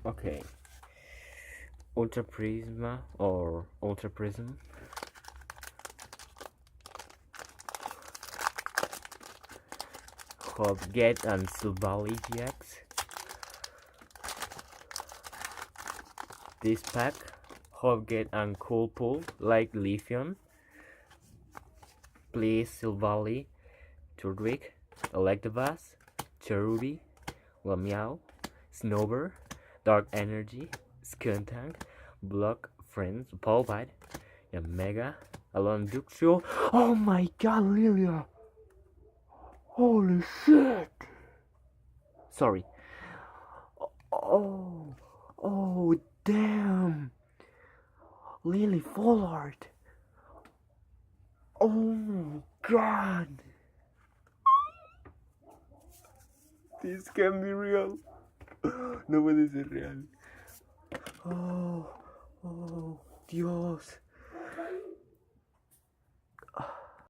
Okay. Ultra Prisma or Ultra Prism. Hopgate and Silvally GX. This pack, Hopgate and Cool Pool, like Lithium. Please Silvally, Turdwick, Electabuzz, Cherubi, Lamiao, Snowbird, Dark Energy, Skuntank, Block Friends, Pulpite, Mega, Alon Duxio. Oh my god, Lilia! Holy shit! Sorry. Oh, oh, damn! Lily full art! Oh my god! This can be real. No puede ser real. Oh, oh, Dios.